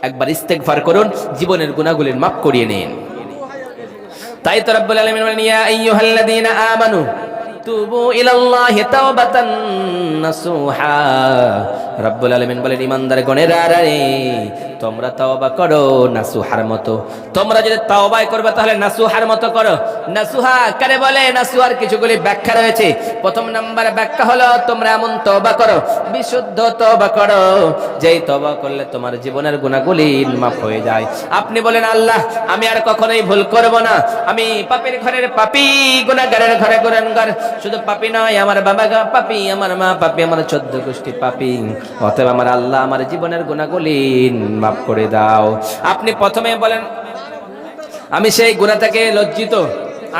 একবার ইস্তেগফার করুন, জীবনের গুনাহগুলির মাফ করিয়ে নিন। তাই তো রব্বুল আলামিন বলেন, ইয়া আইয়ুহাল্লাযীনা আমানু তুবু ইলাল্লাহি তাওবাতান নাসুহা। রব্বুল আলামিন বলেন, ঈমানদার গণেরা রে, তোমরা তওবা করো নাসুহার মতো। তোমরা যদি তওবাই করবে তাহলে নাসুহার মতো করো। নাসুহা কারে বলে? নাসুহার কিছুগুলি ব্যাখ্যা রয়েছে। প্রথম নাম্বার ব্যাখ্যা হলো, তোমরা এমন তওবা করো, বিশুদ্ধ তওবা করো, যেই তওবা করলে তোমার জীবনের গুনাহগুলি মাফ হয়ে যায়। আপনি বলেন, আল্লাহ আমি আর কখনোই ভুল করব না, আমি পাপীর ঘরের পাপী, গুনাহগারের ঘরে গুনাহগার। শুধু পাপী নয়, আমার বাবা পাপী, আমার মা পাপী, আমার 14 গোষ্ঠী পাপী। অতএব আমার আল্লাহ আমার জীবনের গুনাহগুলি মাফ করে দাও। আপনি প্রথমে বলেন, আমি সেই গুনাহ থেকে লজ্জিত,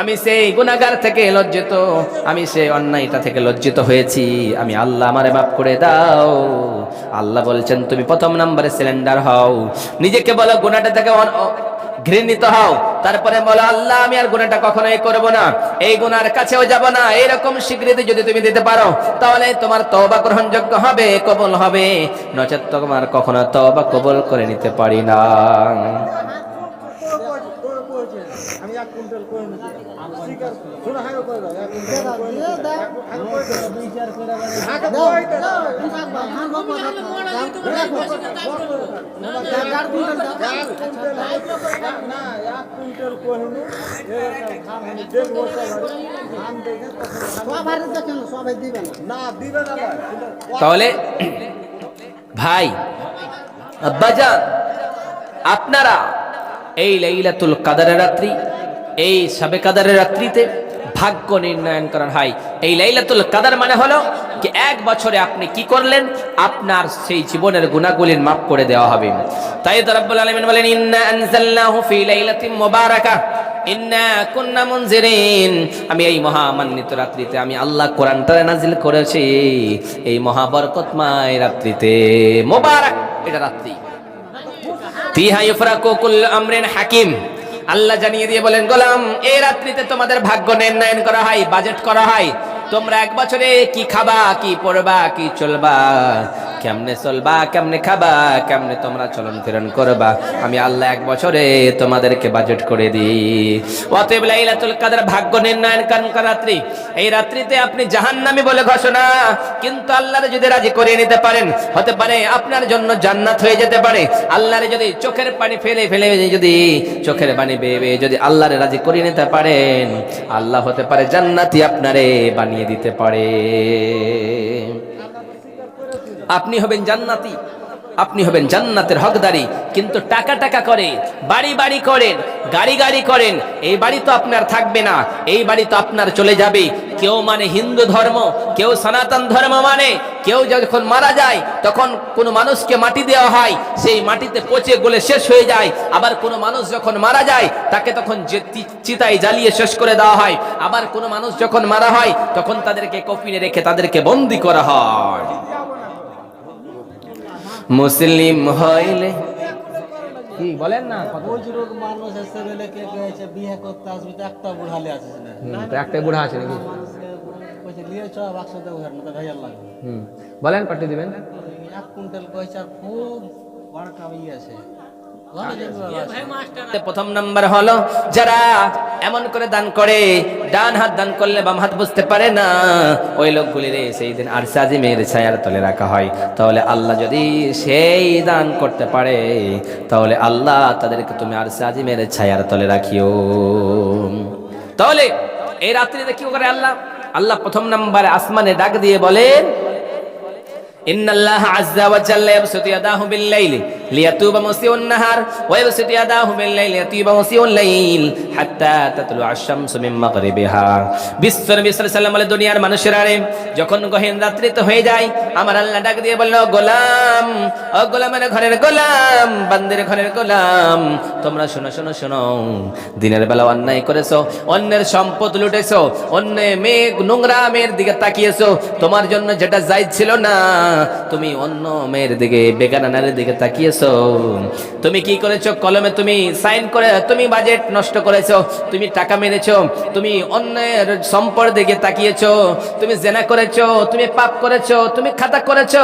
আমি সেই গুনাহগার থেকে লজ্জিত, আমি সেই অন্যায়টা থেকে লজ্জিত হয়েছি, আমি আল্লাহ আমারে মাফ করে দাও। আল্লাহ বলছেন, তুমি প্রথম নম্বরে সিলিন্ডার হও, নিজেকে বলো গুনাহটা থেকে ঘৃণিত হও, তারপরে বলো আল্লাহ আমি আর গুনাহটা কখনোই করব না, এই গুনার কাছেও যাব না। এইরকম স্বীকৃতি যদি তুমি দিতে পারো, তাহলে তোমার তওবা গ্রহণযোগ্য হবে, কবুল হবে। নচেত তোমার কখনো তওবা কবুল করে নিতে পারি না। আমি এক কুইন্টাল কই নিতে স্বীকার শোনা হায় কই দাও, এক কুইন্টাল কই নিতে দাও, বিচার করে আগে কই দাও, না এক কুইন্টাল কই নি এরকম খাম আমি দেখব, খাম দেখে সবাই দেখেন, সবাই দিবেন না, দিবেন না। তাহলে ভাই আব্বাজান, আপনারা এই লাইলাতুল কাদরের রাত্রি, এই শবে কাদরের রাত্রিতে ভাগ্য নির্ণয়ন করার হয়। এই লাইলাতুল কাদর মানে হলো কি, এক বছরে আপনি কি করলেন, আপনার সেই জীবনের গুনাহগুলির মাফ করে দেওয়া হবে। তাই তো রব্বুল আলামিন বলেন, ইন্না আনজালনাহু ফি লাইলাতিন মুবারাকাহ ইন্না কুন্না মুনজিরিন। আমি এই মহামান্বিত রাত্রিতে আমি আল্লাহ কোরআনটা নাজিল করেছি, এই মহাবরকতময় রাত্রিতে, মুবারাক এটা রাত্রি। ফিহা ইফরাকু কুল্লু আমরিন হাকিম। আল্লাহ জানিয়ে দিয়ে বলেন, গোলাম এই রাত্রিতে তোমাদের ভাগ্য নির্ণয়ন করা হয়, বাজেট করা হয়। তোমরা এক বছরে কি খাবা, কি পড়বা, কি চলবা, কেমনে চলবা, কেমনে খাবা, কেমনে তোমরা চলন ফিরন করবা, আমি আল্লাহ এক বছরে তোমাদেরকে বাজেট করে দিই। অতএব লাইলাতুল কদর ভাগ্য নির্ণয়ন করা রাত্রি। এই রাত্রিতে আপনি জাহান্নামী বলে ঘোষণা, কিন্তু আল্লাহর যদি রাজি করিয়ে নিতে পারেন, হতে পারে আপনার জন্য জান্নাত হয়ে যেতে পারে। আল্লাহর যদি চোখের পানি ফেলে ফেলে যদি চোখের পানি বেয়ে যদি আল্লাহর রাজি করিয়ে নিতে পারেন, আল্লাহ হতে পারে জান্নাতি আপনারে বানিয়ে দিতে পারে। আপনি হবেন জান্নাতি, আপনি হবেন জান্নাতের হকদারি। কিন্তু টাকা টাকা করে, বাড়ি বাড়ি করেন, গাড়ি গাড়ি করেন, এই বাড়ি তো আপনার থাকবে না, এই বাড়ি তো আপনার চলে যাবে। কেউ মানে হিন্দু ধর্ম, কেউ সনাতন ধর্ম মানে, কেউ যখন মারা যায় তখন কোনো মানুষকে মাটি দেওয়া হয়, সেই মাটিতে পচে গলে শেষ হয়ে যায়। আবার কোনো মানুষ যখন মারা যায় তাকে তখন চিতায় জ্বালিয়ে শেষ করে দেওয়া হয়। আবার কোনো মানুষ যখন মারা হয় তখন তাদেরকে কফিনে রেখে তাদেরকে বন্দী করা হয়। মুসলিম হইলে কি বলেন না, বুজুর্গ মানুষ আছে বলে কে কইছে বিয়ে করতে আসবে, তো একটা বুড়ালে আছে না, একটা বুড়া আছে নাকি, কইছে লিয়ে চ বাক্সতে উধার না ভাইয়া লাগবে। বলেন কত দিবেন? এক কুইন্টাল কইছে, আর খুব বড় কামি আছে। প্রথম নাম্বার হলো, যারা এমন করে দান করে, ডান হাত দান করলে বাম হাত বুঝতে পারে না, ওই লোকগুলির সেই দিন আরশে আজিমের ছায়ার তলে রাখা হয়। তাহলে আল্লাহ যদি সেই দান করতে পারে, তাহলে আল্লাহ তাদেরকে তুমি আরশে আজিমের ছায়ার তলে রাখিও। তাহলে এই রাত্রিতে কি করে আল্লাহ? আল্লাহ প্রথম নাম্বারে আসমানে ডাক দিয়ে বলেন, ইন্নাল্লাহা আযজা ওয়া জাল্লা ইয়াবসুতু ইয়াদাহু বিল-লাইলি লিয়াতুবা মুসিউন নাহার ওয়া ইয়াবসুতু ইয়াদাহু বিল-লাইলি লিয়াতুবা মুসিউল লাইল হাত্তা তাতলু আশ-শামসু মিন মাগরিবিহা। বিশ্বনবী সাল্লাল্লাহু আলাইহি ওয়াসাল্লাম বলে, দুনিয়ার মানুষেরা রে, যখন গহীন রাত্রিতে হয়ে যায়, আমার আল্লাহ ডাক দিয়ে বলল, গোলাম, ও গোলামের ঘরের গোলাম, বান্দের ঘরের গোলাম, তোমরা শোনো শোনো শোনো, দিনের বেলা অন্যায় করেছো, অন্যের সম্পদ লুটেছো, অন্য মেয়ে নোংরা মেয়ের দিকে তাকিয়েছো, তোমার জন্য যেটা জায়েজ ছিল না, তুমি অন্য মেয়ের দিকে, বেগানা নারীর দিকে তাকিয়েছো, দিছো, তুমি কি করেছো? কলমে তুমি সাইন করে তুমি বাজেট নষ্ট করেছো, তুমি টাকা মেরেছো, তুমি অন্যের সম্পদ দিকে তাকিয়েছো, তুমি জেনা করেছো, তুমি পাপ করেছো, তুমি খাতা করেছো,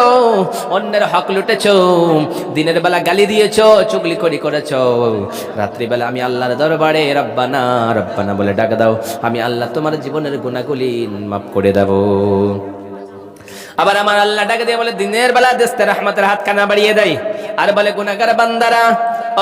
অন্যের হক লুটেছো, দিনের বেলা গালি দিয়েছো, চুগলি করেছো, রাত্রিবেলা আমি আল্লাহর দরবারে রব্বানা রব্বানা বলে ডাক দাও, আমি আল্লাহ তোমার জীবনের গুনাহগুলি মাফ করে দেব। আবার আমার আল্লাহ ডাকে দিয়ে বলে দিনের বেলা দেশতে রহমতের হাত কানা বাড়িয়ে দেয়, আর বলে গুনাহগার বান্দারা,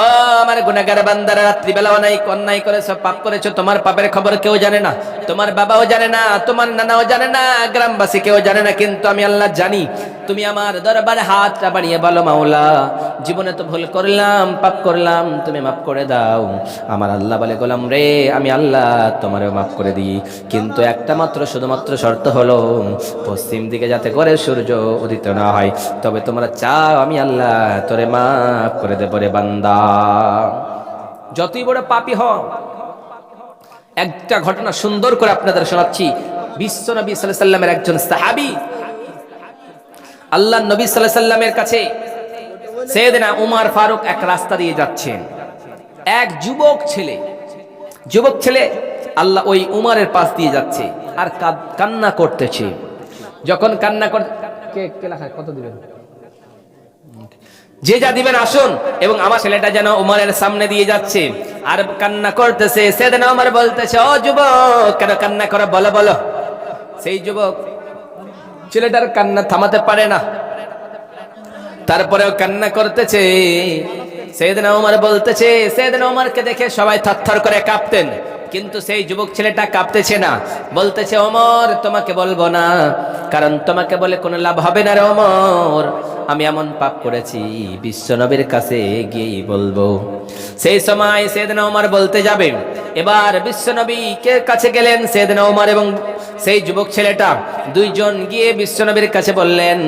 ও আমার গুনাহগার বান্দারা, রাত্রিবেলা অন্যায় করেছো, পাপ করেছো, তোমার পাপের খবর কেউ জানে না, তোমার বাবাও জানে না, তোমার নানাও জানে না, গ্রামবাসী কেউ জানে না, কিন্তু আমি আল্লাহ জানি। তুমি আমার দরবারে হাতটা বাড়িয়ে বলো, মাওলা জীবনে তো ভুল করলাম, পাপ করলাম, তুমি মাফ করে দাও। আমার আল্লাহ বলে, গোলাম রে, আমি আল্লাহ তোমারও মাফ করে দিই, কিন্তু একটা মাত্র শুধুমাত্র শর্ত হলো, পশ্চিম দিকে যাতে করে সূর্য উদিত না হয়, তবে তোমরা চাও আমি আল্লাহ তোরে মাফ করে দেব রে বান্দা। যতই বড় পাপী হও, একটা ঘটনা সুন্দর করে আপনাদের শোনাচ্ছি। বিশ্ব নবী সাল্লাল্লাহু আলাইহি সাল্লামের একজন সাহাবী আল্লাহ নবী সাল্লাল্লাহু আলাইহি সাল্লামের কাছে সাইয়েদনা উমর ফারুক এক রাস্তা দিয়ে যাচ্ছেন, এক যুবক ছেলে আল্লাহ ওই উমরের পাশ দিয়ে যাচ্ছে আর কান্না করতেছে। যখন কান্না কে লেখা কত দিবেন, যে যা দিবেন আসুন, এবং আমার ছেলেটা যেন উমরের সামনে দিয়ে যাচ্ছে আর কান্না করতেছে। সাইয়েদনা উমর বলতেছে, ও যুবক কেন কান্না করে, বলো বলো। সেই যুবক ছেলেটার কান্না থামাতে পারে না, তারপরেও কান্না করতেছে। সাইয়েদনা উমর বলতেছে, সাইয়েদনা উমরকে দেখে সবাই থরথর করে কাঁপতেন, কিন্তু সেই যুবক ছেলেটা কাঁপতেছে না, বলতেছে, ওমর তোমাকে বলবো না, কারণ তোমাকে বলে কোনো লাভ হবে না রে ওমর, আমি এমন পাপ করেছি বিশ্ব নবীর কাছে গিয়েই বলবো। সেই সময় সাইয়েদনা উমর বলতে যাবেন, এবার বিশ্ব নবীকে কাছে গেলেন সাইয়েদনা উমর এবং সেই যুবক ছেলেটা, দুইজন গিয়ে বিশ্ব নবীর কাছে বললেন,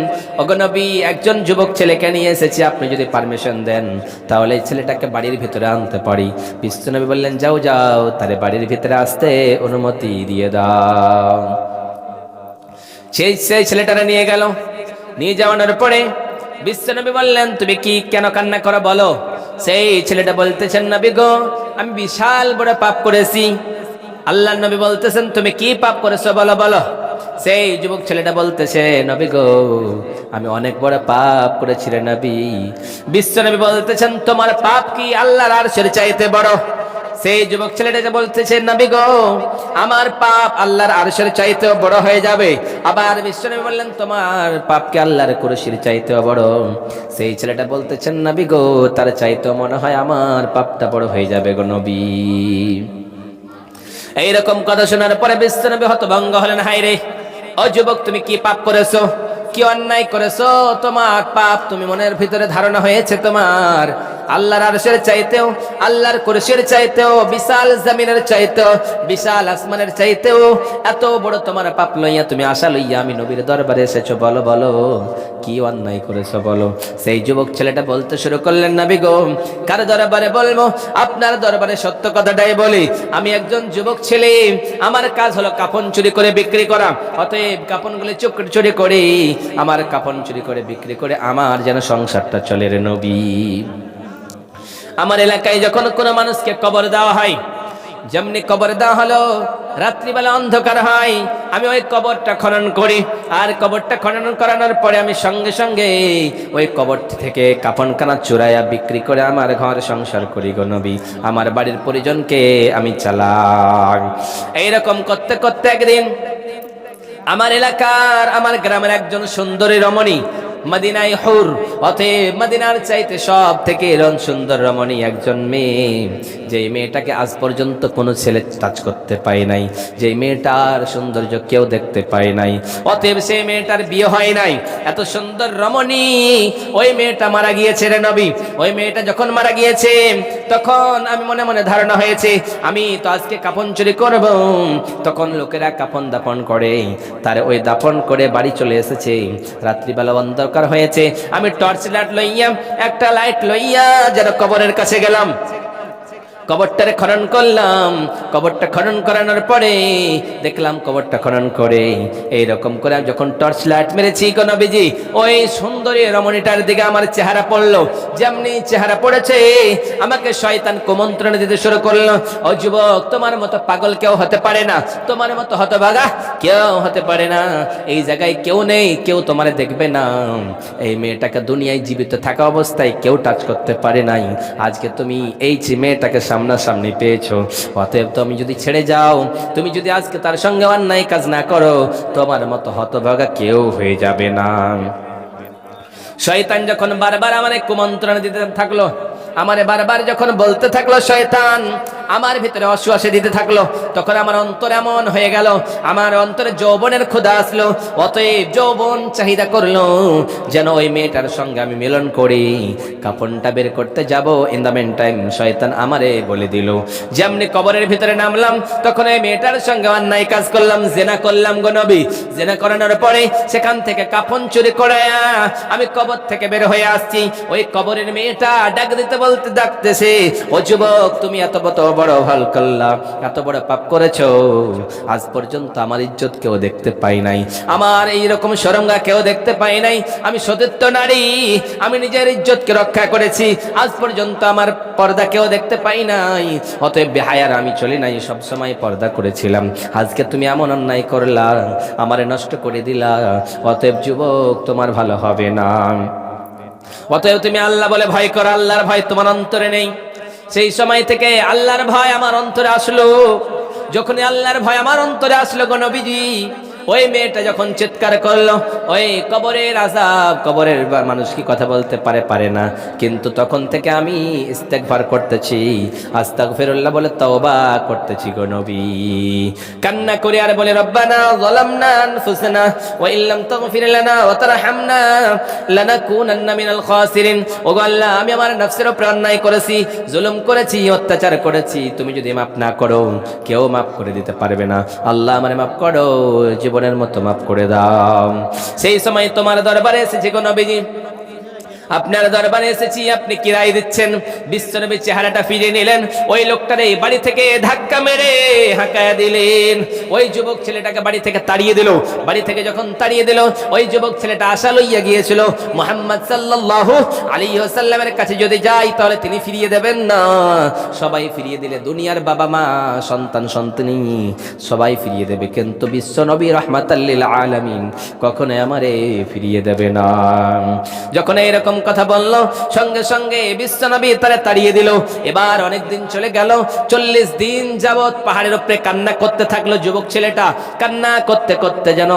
ওগো নবী, একজন যুবক ছেলেকে নিয়ে এসেছি, আপনি যদি পারমিশন দেন তাহলে এই ছেলেটাকে বাড়ির ভিতরে আনতে পারি। বিশ্ব নবী বললেন, যাও যাও, তারে বাড়ির ভিতরে আসতে অনুমতি দিয়ে দাও। সেই ছেলেটারা নিয়ে গেল, নিয়ে যাওয়ানোর পরে বিশ্বনবী বললেন, তুমি কি কেন কান্না করো বলো। সেই ছেলেটা বলতেছেন, নবী গো, আমি বিশাল বড় পাপ করেছি। আল্লাহ নবী বলতেছেন, তুমি কি পাপ করেছো বলো বলো। সেই যুবক ছেলেটা বলতেছে, নবী গো, আমি অনেক বড় পাপ করেছি রে নবী। বিশ্বনবী বলতেছেন, তোমার পাপ কি আল্লাহর আরশের চাইতে বড়? সেই যুবক ছেলেটা যে বলতেছে, নবী গো, আমার পাপ আল্লাহর আরশের চাইতেও বড় হয়ে যাবে। আবার বিশ্বনবী বললেন, তোমার পাপ কি আল্লাহর কুরসির চাইতেও বড়? সেই ছেলেটা বলতেছেন, নবী গো, তার চাইতেও মনে হয় আমার পাপটা বড় হয়ে যাবে গো নবী। এইরকম কথা শোনার পরে বিশ্বনবী হতভম্ব হলেন, হায় রে, ও যুবক, তুমি কি পাপ করেছো, কি অন্যায় করেছো? তোমার পাপ তুমি মনের ভিতরে ধারণা হয়েছে তোমার আল্লাহর আরশের চাইতেও, আল্লাহর কুরসির চাইতেও, বিশাল জমিনের চাইতেও, বিশাল আসমানের চাইতেও এত বড় তোমার পাপ লইয়া তুমি আশা লইয়া আমি নবীর দরবারে এসেছো, বলো বলো কি অন্যায় করেছো বলো। সেই যুবক ছেলেটা বলতে শুরু করলেন, নবী গো, কার দরবারে বলবো, আপনার দরবারে সত্য কথাটাই বলি। আমি একজন যুবক ছেলে, আমার কাজ হলো কাফন চুরি করে বিক্রি করা, অতএব কাফনগুলি চুরি করে, আমার কাফন চুরি করে বিক্রি করে আমার যেন সংসারটা চলে রে নবী। আমার এলাকায় যখন কোনো মানুষকে কবর দেওয়া হয়, যেমনি কবর দেওয়া হলো, রাত্রিবেলা অন্ধকার হয়, আমি ওই কবরটা খনন করি, আর কবরটা খনন করানোর পরে আমি সঙ্গে সঙ্গে ওই কবর থেকে কাফনখানা চুরাইয়া বিক্রি করে আমার ঘর সংসার করি গো নবী, আমার বাড়ির পরিজনকে আমি চালাই। এইরকম করতে করতে একদিন আমার এলাকার, আমার গ্রামের একজন সুন্দরী রমণী, মদিনায় হুর, অতএব মদিনার চাইতে সব থেকে সুন্দর রমণী একজন মেয়ে, যেই মেয়েটাকে আজ পর্যন্ত কোনো ছেলে টাচ করতে পায় নাই, যেই মেয়েটার সৌন্দর্য কেউ দেখতে পায় নাই, অতএব সেই মেয়েটার বিয়ে হয় নাই। এত সুন্দর রমণী, ওই মেয়েটা মারা গিয়েছে রে নবী। ওই মেয়েটা যখন মারা গিয়েছে, তখন আমি মনে মনে ধারণা হয়েছে আমি তো আজকে কাফন চুরি করব। তখন লোকেরা কাফন দাফন করে, তার ওই দাফন করে বাড়ি চলে এসেছে। রাত্রিবেলা অন্ধকার হয়েছে, আমি টর্চ লাইট লইয়া, একটা লাইট লইয়া যেন কবরের কাছে গেলাম। কবরটারে খনন করলাম। কবরটা খনন করানোর পরে দেখলাম কবরটা খনন করে এইরকম করে আমি যখন টর্চ লাইট মেরেছি গো নবীজি, ওই সুন্দরী রমণীটার দিকে আমার চেহারা পড়লো। যেমনি চেহারা পড়েছে আমাকে শয়তান কুমন্ত্রণ দিতে শুরু করলো, ও যুবক, তোমার মতো পাগল কেউ হতে পারে না, তোমার মতো হতভাগা কেউ হতে পারে না, এই জায়গায় কেউ নেই, কেউ তোমারে দেখবে না। এই মেয়েটাকে দুনিয়ায় জীবিত থাকা অবস্থায় কেউ টাচ করতে পারে নাই, আজকে তুমি এই মেয়েটাকে সামনাসামনি পেয়েছো, অতএব তুমি যদি ছেড়ে যাও, তুমি যদি আজকে তার সঙ্গে অন্যায় কাজ না করো, তোমার মতো হতভাগা কেউ হয়ে যাবে না। শয়তান যখন বারবার আমারে কুমন্ত্রণ দিতে থাকলো, আমারে বারবার যখন বলতে থাকলো শয়তান, আমার ভিতরে অশ্বাসে দিতে থাকলো, তখন আমার অন্তর এমন হয়ে গেল, আমার অন্তরে যৌবনের ক্ষুধা আসলো। অতএব যৌবন চাহিদা করলো যেন ওই মেয়েটার সঙ্গে আমি মিলন করি। কাপড়টা বের করতে যাব, ইন দ্য মেন টাইম শয়তান আমারে বলে দিল। যেমনি কবরের ভিতরে নামলাম, তখন ওই মেয়েটার সঙ্গে অন্যায় কাজ করলাম, জেনা করলাম গো নবী। জেনা করানোর পরে সেখান থেকে কাফন চুরি করে আমি কবর থেকে বের হয়ে আসছি। ওই কবরের মেয়েটা ডাক দিতে বলতে ডাকতেছে, ও যুবক, তুমি এত বড় ভুল করলা, এত বড় পাপ করেছো, আজ পর্যন্ত আমার ইজ্জত কেউ দেখতে পাই নাই, আমার এইরকম শরঙ্গা কেউ দেখতে পাই নাই, আমি সতীর্থ নারী, আমি নিজের ইজ্জতকে রক্ষা করেছি, আজ পর্যন্ত আমার পর্দা কেউ দেখতে পাই নাই, অতএব বেহায়ার আমি চলি নাই, সবসময় পর্দা করেছিলাম, আজকে তুমি এমন অন্যায় করলা, আমারে নষ্ট করে দিলা, অতএব যুবক তোমার ভালো হবে না। অতএব তুমি আল্লাহ বলে ভয় করো, আল্লাহর ভয় তোমার অন্তরে নেই। সেই সময় থেকে আল্লাহর ভয় আমার অন্তরে আসলো। যখনই আল্লাহর ভয় আমার অন্তরে আসলো গো নবীজি, ওই মেয়েটা যখন চিৎকার করলো, ওই কবরের আযাব, কবরের মানুষ কি কথা বলতে পারে না, কিন্তু তখন থেকে আমি ইস্তেগফার করতেছি, আস্তাগফিরুল্লাহ বলে তওবা করতেছি গো নবী। কান্না করে আর বলে, রব্বানা যালামনা আনফুসানা ওয়া ইল্লাম তাগফির লানা ওয়া তারহামনা লানাকুনান্না মিনাল খাসিরিন। ও গো আল্লাহ, আমি আমার নফসের উপর অন্যায় করেছি, জুলুম করেছি, অত্যাচার করেছি, তুমি যদি মাফ না করো কেউ মাফ করে দিতে পারবে না, আল্লাহ আমারে মাফ করো, জীবনের মতো মাফ করে দাও। সেই সময় তোমার দরবারে এসেছি গো নবীজি, আপনার দরবারে এসেছি, আপনি কি রায় দিচ্ছেন? বিশ্বনবীর চেহারাটা ফিরিয়ে নিলেন, ওই লোকটারে বাড়ি থেকে ধাক্কা মেরে হাঁকায়া দিলেন, ওই যুবক ছেলেটাকে বাড়ি থেকে তাড়িয়ে দিল। বাড়ি থেকে যখন তাড়িয়ে দিল, ওই যুবক ছেলেটা আশা লইয়া গিয়েছিল মুহাম্মদ সাল্লাল্লাহু আলাইহি ওয়াসাল্লামের কাছে যদি যাই তাহলে তিনি ফিরিয়ে দেবেন না। সবাই ফিরিয়ে দিলে, দুনিয়ার বাবা মা, সন্তান সন্তানি সবাই ফিরিয়ে দেবে, কিন্তু বিশ্বনবী রাহমাতাল লিল আলামিন কখনোই আমারে ফিরিয়ে দেবে না। যখন এরকম কথা বলল, সঙ্গে সঙ্গে বিশ্বনবী তারে তাড়িয়ে দিল। এবার অনেক দিন চলে গেল, 40 দিন যাবত পাহাড়ের উপরে কান্না করতে থাকলো যুবক ছেলেটা। কান্না করতে করতে যেন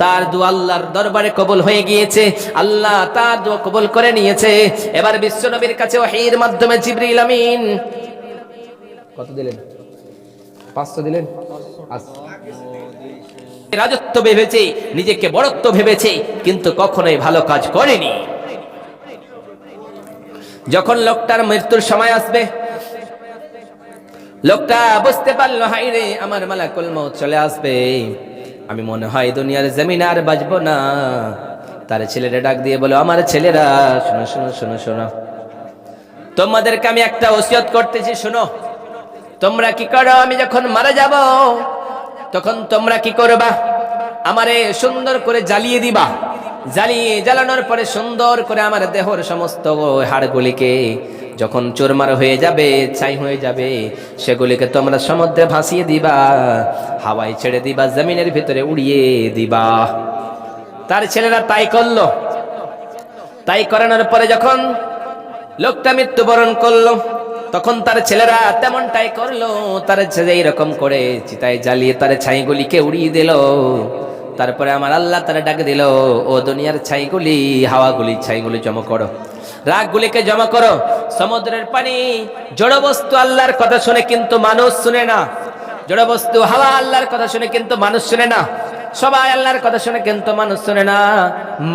তার দোয়া আল্লাহর দরবারে কবুল হয়ে গিয়েছে, আল্লাহ তার দোয়া কবুল করে নিয়েছে। এবার বিশ্বনবীর কাছে ওহীর মাধ্যমে জিবরিল আমিন কত দিলেন? 500 দিলেন। রাজত্ব ভেবেছে, নিজেকে বড়ত্ব ভেবেছে, কিন্তু কখনোই ভালো কাজ করেনি। যখন লোকটার মৃত্যুর সময় আসবে, লোকটা বুঝতে পারলো, হায় রে, আমার মালাকুল মউত চলে আসবে, আমি মনে হয় দুনিয়ার জমিনে আর বাঁচবো না। তার ছেলেরা ডাক দিয়ে বলো, আমার ছেলেরা শোনো শোনো শোনো শোনো, তোমাদেরকে আমি একটা ওসিয়ত করতেছি, শোনো। তোমরা কি করো, আমি যখন মারা যাব তখন তোমরা কি করবা, আমারে সুন্দর করে জ্বালিয়ে দিবা, জ্বালানোর পরে সুন্দর করে আমার দেহর সমস্ত হাড়গুলিকে যখন চুরমার হয়ে যাবে, ছাই হয়ে যাবে, সেগুলিকে তোমরা সমুদ্রে ভাসিয়ে দিবা, হাওয়ায় ছেড়ে দিবা, জমিনের ভিতরে উড়িয়ে দিবা। তার ছেলেরা তাই করলো। তাই করানোর পরে যখন লোকটা মৃত্যুবরণ করলো, তখন তার ছেলেরা তেমনটাই করলো, তার ছেলে এইরকম করে চিতায় জ্বালিয়ে তার ছাইগুলিকে উড়িয়ে দিল। তারপরে আমার আল্লাহ তারা ডাক দিল, ও দুনিয়ার ছাইগুলি, হাওয়াগুলি, ছাইগুলি জমা করো, রাগগুলিকে জমা করো। সমুদ্রের পানি, জড়বস্তু আল্লাহর কথা শুনে কিন্তু মানুষ শুনে না, জড়বস্তু হাওয়া আল্লাহর কথা শুনে কিন্তু মানুষ শুনে না, সবাই আল্লাহর কথা শুনে কিন্তু মানুষ শুনে না।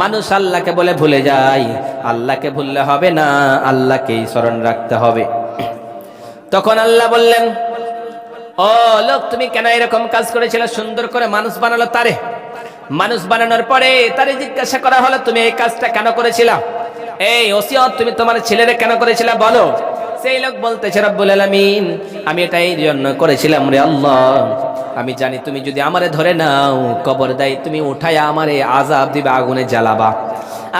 মানুষ আল্লাহকে বলে ভুলে যায়, আল্লাহকে ভুললে হবে না, আল্লাহকেই স্মরণ রাখতে হবে। তখন আল্লাহ বললেন, ও লোক, তুমি কেন এরকম কাজ করেছিলে? সুন্দর করে মানুষ বানালো তারে। মানুষ বানানোর পরে তারে জিজ্ঞাসা করা হলো, তুমি এই কাজটা কেন করেছিলা? এই ওসিয়ত তুমি তোমার ছেলেরে কেন করেছিলা বলো? সেই লোক বলতেছে রব্বুল আলামিন আমি এটা এই জন্য করেছিলাম রে আল্লাহ, আমি জানি তুমি যদি আমারে ধরে নাও কবর দেয় তুমি উঠায়া আমারে আযাব দিবে, আগুনে জ্বালাবা।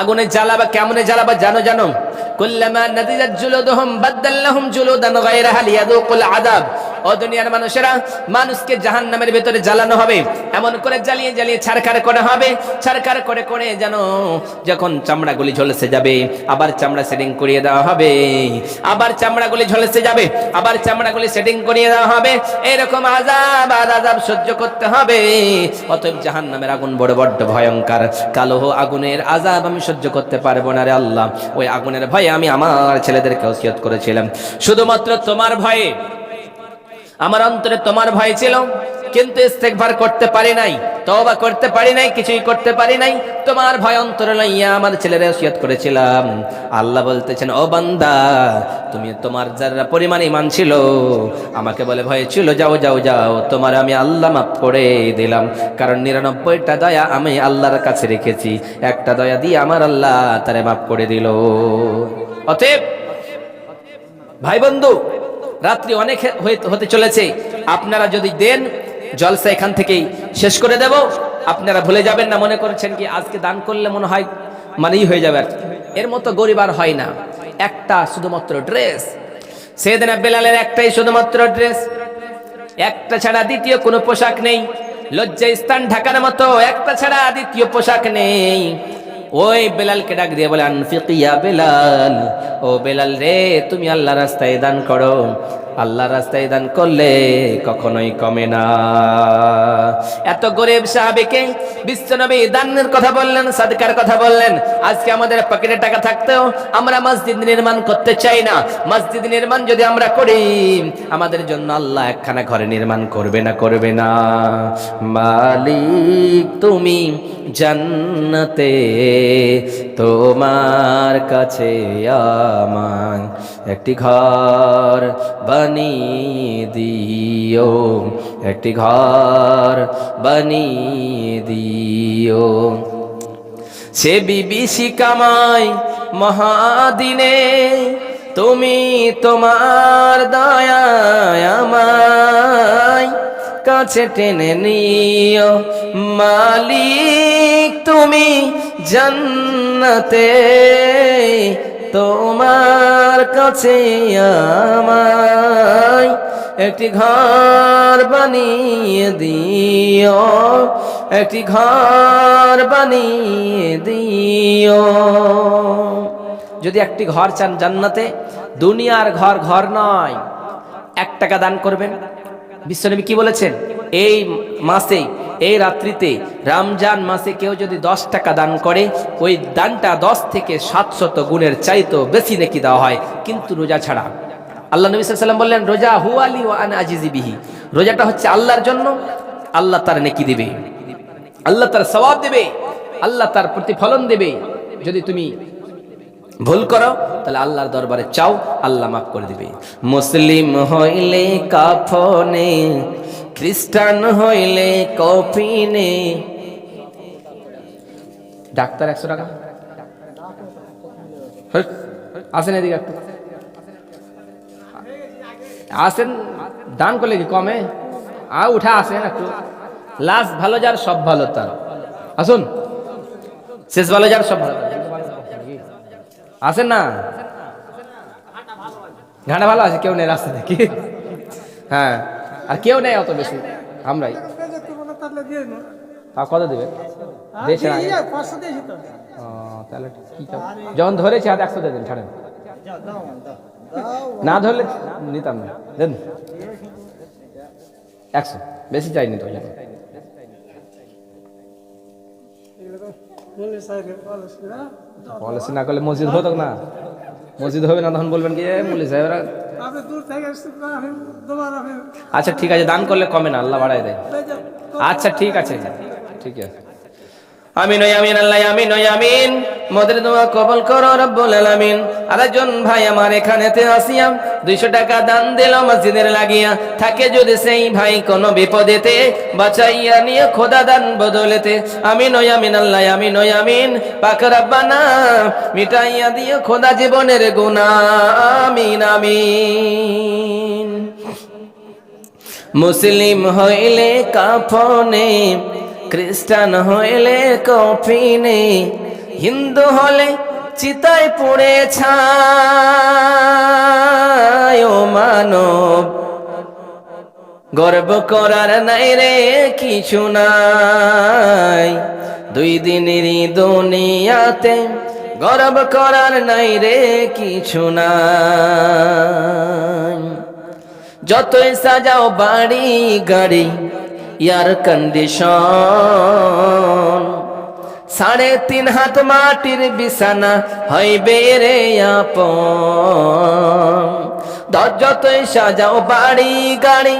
আগুনে জ্বালাবা, কেমনে জ্বালাবা জানো? জানো, কুল্লামা নাদিজাত জুলুদুহুম বাদদালনাহুম জুলুদান গায়রাহা লিয়াযুকুল আযাব। ও দুনিয়ার মানুষেরা, মানুষকে জাহান্নামের ভেতরে জ্বালানো হবে, এমন করে জ্বালিয়ে জ্বালিয়ে ছারখার করা হবে, ছারখার করে করে যেন যখন চামড়াগুলি ঝলসে যাবে আবার চামড়া সেটিং করিয়ে দেওয়া হবে, আবার চামড়াগুলি ঝলসে যাবে আবার চামড়াগুলি সেটিং করিয়ে দেওয়া হবে, এরকম আযাব আর আযাব সহ্য করতে হবে। অতএব জাহান্নামের আগুন বড় বড় ভয়ঙ্কর, কালো আগুনের আযাব আমি সহ্য করতে পারবো না রে আল্লাহ। ওই আগুনের ভয়ে আমি আমার ছেলেদেরকে ওসিয়ত করেছিলাম, শুধুমাত্র তোমার ভয়ে, আমার অন্তরে তোমার ভয় ছিল, কিন্তু ইস্তেগফার করতে পারি নাই, তওবা করতে পারি নাই, কিছুই করতে পারি নাই। তোমার ভয় অন্তরে লইয়া আমার ছেলের ওসিয়ত করেছিলাম। আল্লাহ বলতেছেন, ও বান্দা, তুমি তোমার যারা পরিমাণ ঈমান ছিল আমাকে বলে ভয় ছিল, যাও যাও যাও, তোমার আমি আল্লাহ মাফ করে দিলাম। কারণ 99টা দয়া আমি আল্লাহর কাছে রেখেছি, একটা দয়া দিয়ে আমার আল্লাহ তারে মাফ করে দিল। অতএব ভাই বন্ধু, রাত্রি অনেক হতে চলেছে, আপনারা যদি দেন জলসা এখান থেকেই শেষ করে দেব। আপনারা ভুলে যাবেন না, মনে করছেন কি আজকে দান করলে মনে হয় মানেই হয়ে যাবে, এর মতো গরিব আর হয় না। একটা শুধুমাত্র ড্রেস, সেদিনা বেলালের একটাই শুধুমাত্র ড্রেস, একটা ছাড়া দ্বিতীয় কোনো পোশাক নেই, লজ্জা স্থান ঢাকার মতো একটা ছাড়া দ্বিতীয় পোশাক নেই। ওই বেলালকে ডাক দিয়ে বলে, আনফিকিয়া বেলাল, ও বেলাল রে, তুমি আল্লাহ রাস্তায় দান করো, আল্লাহ রাস্তায় দান করলে কখনোই কমে না। এত গরিব সাহাবীকে বিশ্বনবী দানের কথা বললেন, সাদকার কথা বললেন। আজকে আমাদের পকেটে টাকা থাকতেও আমরা মসজিদ নির্মাণ করতে চাই না। মসজিদ নির্মাণ যদি আমরা করি, আমাদের জন্য আল্লাহ একখানা ঘরে নির্মাণ করবে না? করবে না? মালিক তুমি জান্নাতে, তোমার কাছে আমায় একটি ঘর বানিয়ে দিও, একটি ঘর বানিয়ে দিও। সে বিবিসি কামাই মহাদিনে, তুমি তোমার দয়ায় আমায় কাছে টেনে নিও। মালিক তুমি জান্নাতে, তোমার কাছে আমায় একটি ঘর বানিয়ে দিও, একটি ঘর বানিয়ে দিও। যদি একটি ঘর চান জান্নাতে, দুনিয়ার ঘর ঘর নয়, 1 টাকা দান করবেন। বিশ্বনবী কি বলেছেন? এই মাসে, এই রাত্রিতে, রমজান মাসে কেউ যদি 10 টাকা দান করে, ওই দানটা 10 থেকে 700 গুণের চাইতেও বেশি নেকি দেওয়া হয়, কিন্তু রোজা ছাড়া। আল্লাহ নবী সাল্লাল্লাহু আলাইহি ওয়াসাল্লাম বললেন, রোজা হুয়ালি ওয়া আনা আজিজি বিহি, রোজাটা হচ্ছে আল্লাহর জন্য, আল্লাহ তার নেকি দিবে, আল্লাহ তার সওয়াব দেবে, আল্লাহ তার প্রতিফলন দেবে। যদি তুমি ভুল করো তাহলে আল্লাহর দরবারে চাও, আল্লাহ মাফ করে দিবে। মুসলিম হইলে কাফনে, খ্রিস্টান হইলে কফিনে। ডাক্তার 100 টাকা আসেন, এদিকে একটু আসেন, দান করলে কি কমে? উঠা আসেন একটু। লাস্ট ভালো যার সব ভালো তার, আসুন। শেষ ভালো যার সব ভালো, আসেন না। ঘাটা ভালো আছে, কেউ নেই রাস্তা থেকে। হ্যাঁ, আর কেউ নেই অত বেশি, আমরাই। কত দেবে? তাহলে যখন ধরেছি হাতে 100 দিয়ে দিন, ছাড়েন। না ধরলে নিতাম না, দেন 100, বেশি চাইনি তো। পলিসি না করলে মসজিদ হতো না, মসজিদ হবে না, তখন বলবেন কি মৌলভী সাহেবরা। আচ্ছা ঠিক আছে, দান করলে কমে না, আল্লাহ বাড়ায় দেয়। আচ্ছা ঠিক আছে, ঠিক আছে। আমিন ওয়া আমিন, আল্লাহ আমিন ওয়া আমিন। মোদের দোয়া কবুল করো রব্বুল আলামিন। আরেকজন ভাই আমার এখানেতে আসিয়া 200 টাকা দান দিল মসজিদের লাগিয়া, থাকে যদি সেই ভাই কোনো বিপদেতে, বাঁচাইয়া নিয়ে খোদা দান বদলেতে। আমিন ওয়া আমিন, আল্লাহ আমিন ওয়া আমিন। পাক রব্বানা মিটাইয়া দিও খোদা জীবনের গুনাহ, আমিন আমিন। মুসলিম হইলে কাফনে, খ্রিস্টান হইলে কফিনে, হিন্দু হলে চিতায় পুড়ে ছাই। ও মানব, গর্ব করার নাই রে কিছু নাই, দুই দিনেরই দুনিয়াতে গর্ব করার নাই রে কিছু নাই। যতই সাজাও বাড়ি গাড়ি এয়ার কন্ডিশন, 3.5 হাত মাটির বিছানা হইবে রে আপন। যতই সাজাও বাড়ি গাড়ি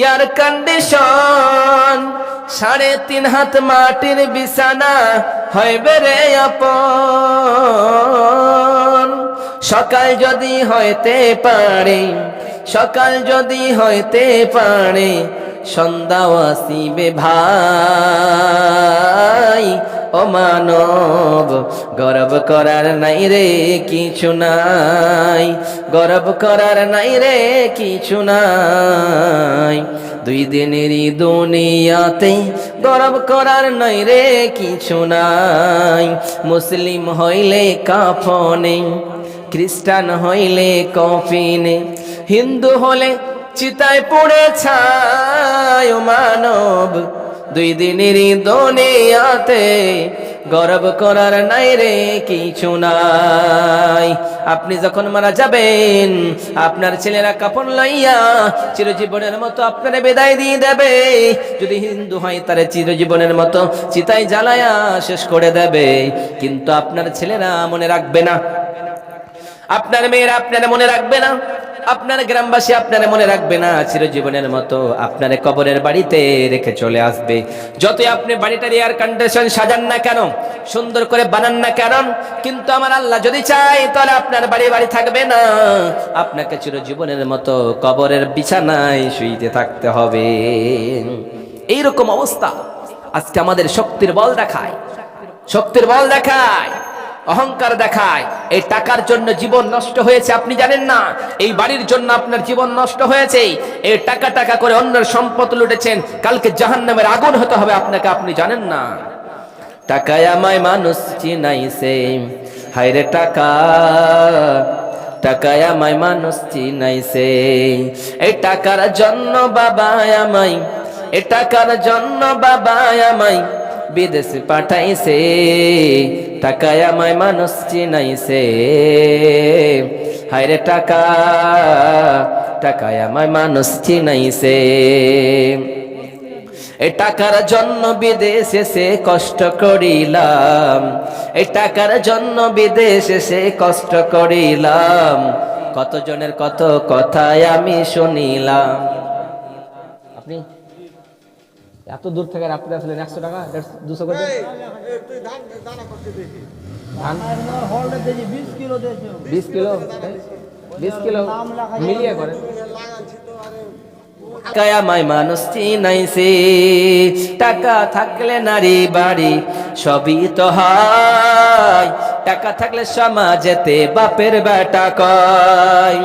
এয়ার কন্ডিশন, 3.5 হাত মাটির বিছানা হইবে রে আপন। সকাল যদি হইতে পারে, সকাল যদি হইতে পারে, সন্ধ্যাও আসিবে ভাই। ও মানব, গর্ব করার নাই রে কিছু নাই, গর্ব করার নাই রে কিছু নাই, দুই দিনেরই দুনিয়াতে গর্ব করার নাই রে কিছু নাই। মুসলিম হইলে কাফনে, খ্রিস্টান হইলে কফিনে, হিন্দু হলে চিতায় পুড়ে ছাই। ও মানব, দুই দিনেরই দুনিয়াতে গর্ব করার নাই রে কিছু নাই। আপনি যখন মারা যাবেন, আপনার ছেলেরা কাফন লইয়া চিরজীবনের মতো আপনার বিদায় দিয়ে দেবে। যদি হিন্দু হয় তারে চিরজীবনের মতো চিতায় জ্বালায়া শেষ করে দেবে, কিন্তু আপনার ছেলেরা মনে রাখবে না, আপনার মেয়েরা আপনারা মনে রাখবে না, আপনার গ্রামবাসী আপনারা মনে রাখবে না। চিরজীবনের মতো আপনার কবরের বাড়িতে রেখে চলে আসবে। যতই আপনি বাড়িটার এয়ার কন্ডিশন সাজান না কেন, সুন্দর করে বানান না কেন, কিন্তু আমার আল্লাহ যদি চায় তাহলে আপনার বাড়ি থাকবে না, আপনাকে চিরজীবনের মতো কবরের বিছানায় শুইতে থাকতে হবে। এইরকম অবস্থা আজকে আমাদের শক্তির বল দেখায়, শক্তির বল দেখায়, অহংকার দেখায়। এই টাকার জন্য জীবন নষ্ট হয়েছে আপনি জানেন না, এই বাড়ির জন্য আপনার জীবন নষ্ট হয়েছে। এই টাকা করে অন্যের সম্পদ লুটেছেন, কালকে জাহান্নামের আগুন হতে হবে আপনাকে, আপনি জানেন না। টাকায় আমায় মানুষ চিনাইছে, হায়রে টাকা, টাকায় আমায় মানুষ চিনাইছে। এই টাকার জন্য বাবা আমায়, এই টাকার জন্য বাবা আমায় বিদেশে পাঠাইছে। টাকায় আমায় মানুষ চিনাইছে, হায়রে টাকা, টাকায় আমায় মানুষ চিনাইছে। এই টাকার জন্য বিদেশে সে কষ্ট করিলাম, এই টাকার জন্য বিদেশে সে কষ্ট করিলাম। কতজনের কত কথায় আমি শুনিলাম। আপনি এত দূর থেকে রাত্রে আসলেন, 100 টাকা 200 করে ধান 20 কিলো 20 কিলো মিলিয়ে করেন। কায়ামায় মানুষ চিনাইছে, টাকা থাকলে নারী বাড়ি সবই তো হয়, টাকা থাকলে সমাজেতে বাপের বেটা কয়।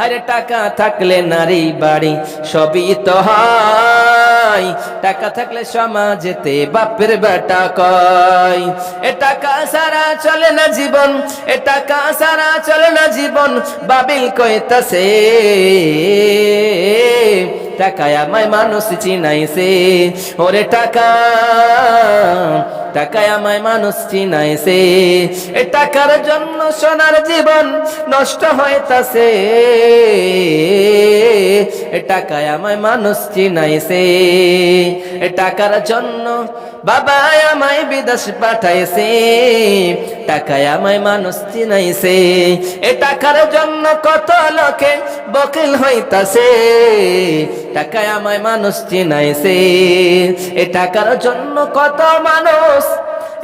আরে টাকা থাকলে নারী বাড়ি সবই তো হয়, টাকা থাকলে সমাজেতে বাপের বেটা কয়। এ টাকা সারা চলে না জীবন, এ টাকা সারা চলে না জীবন, বাবিল কইতাছে। টাকায় আমায় মানুষ চিনাইছে, ওরে টাকা, টাকায় আমায় মানুষ চিনাইছে। এ টাকার জন্য সোনার জীবন নষ্ট হইতাছে, এ টাকায় আমায় মানুষ চিনাইছে। এ টাকার জন্য বাবা আমায় বিদেশ পাঠাইছে, টাকায় আমায় মানুষ চিনাইছে। এ টাকার জন্য কত লোকে বকিল হইতাছে, টাকায় আমায় মানুষ চিনাইছে। এ টাকার জন্য কত মানুষ